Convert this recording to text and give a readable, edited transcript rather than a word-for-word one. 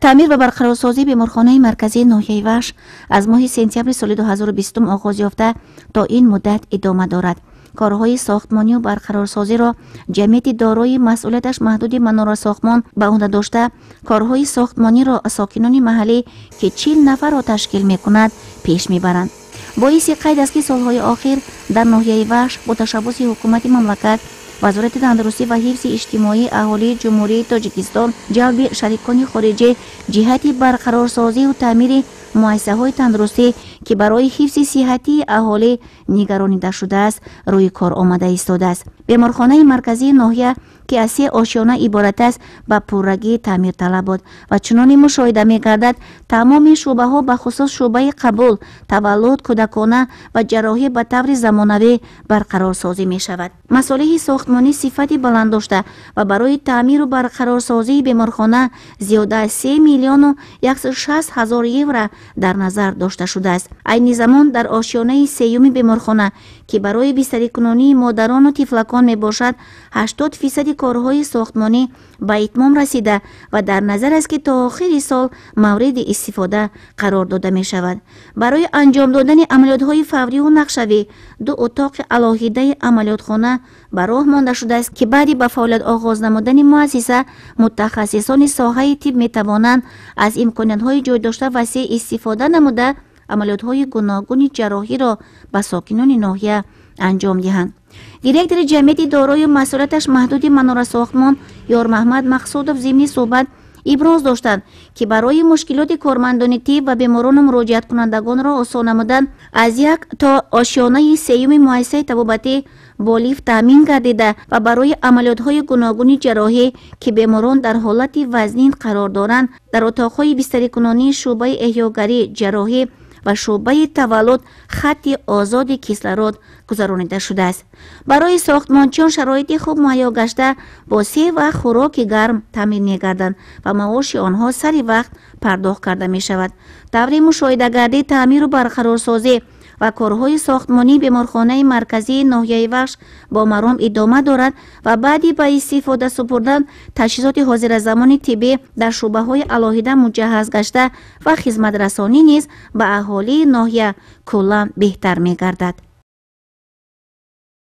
تعمیر و برقرارسازی بیمارخانه مرکزی ناحیه وحش از ماه سپتامبر سال 2020 آغاز یافته تا این مدت ادامه دارد. کارهای ساختمانی و برقرارسازی را جمعیت دارای مسئولیتش محدود مناره ساختمان به عهده داشته کارهای ساختمانی را ساکنان محلی که 40 نفر را تشکیل می‌کند پیش می‌برند. باعث قید است که سالهای آخر در ناحیه وحش با تشبث حکومت مملکت، وزارت تندرستی و حفظ اجتماعی اهالی جمهوری تاجیکستان جلب شریکان خارجی جهت برقرارسازی و تعمیر مؤسسه‌های تندرستی که برای حفظ صحتی اهالی نگرانیده شده است روی کار آمده ایستاده است. بیمارخانه مرکزی ناحیه که از 3 آشیانه عبارت است به پررگی تعمیر طلب بود و چنان مشاهده می‌گردد تمام شعبه‌ها به خصوص شعبه قبول، تولد کودکانه و جراحی به طور زمانوی برقرارسازی می‌شود. مصالح ساختمانی صفت بلند داشته و برای تعمیر و برقرارسازی بیمارخانه زیاده از 3 میلیون و 160 هزار یورو در نظر داشته شده است. عین زمان در آشیانه سیوم بیمارخانه که برای بستری کنانی مادران و طفلکان میباشد 80% کارهای ساختمانی به اتمام رسیده و در نظر است که تا آخر سال مورد استفاده قرار داده می شود. برای انجام دادن عملیات‌های فوری و نقشه‌ای 2 اتاق علاهیده عملیاتخانه به راه مانده شده است که بعد به فعالیت آغاز نمودن مؤسسه متخصصان ساحه طب می توانند از امکانات‌های جای داشته وسیع استفاده نموده عملیات‌های گوناگون جراحی را به ساکنان ناحیه انجام دهند. دیرکتور جمعیت دارای مسئولیتش محدود مناره ساختمان یار محمد مقصودов ضمن صحبت ابراز داشتند که برای مشکلات کارمندان طب و بیماران مراجعت کنندگان را آسان نمودن از 1 تا آشیانه سیوم مؤسسه طبابتی با لیفت تامین گردیده و برای عملیات‌های گوناگون جراحی که بیماران در حالت وزنین قرار دارند در اتاق‌های بستری کنانی شعبه احیاگری جراحی و شعبه تولد خط آزاد کیسلرود گذرانیده شده است. برای ساختمانچیان شرایط خوب مهیا گشته با 3 وقت خوراک گرم تامین می‌گردند و معاش آنها سری وقت پرداخت کرده می شود. طور مشاهده گردی تعمیر و برقرارسازی و کارهای ساختمانی بیمارخانه مرکزی ناحیه وحش با مرام ادامه دارد و بعدی به استفاده سپردن تجهیزات حاضر زمان طبی در شعبه‌های علاهیده مجهز گشته و خدمت رسانی نیز به اهالی ناحیه کلاً بهتر می‌گردد.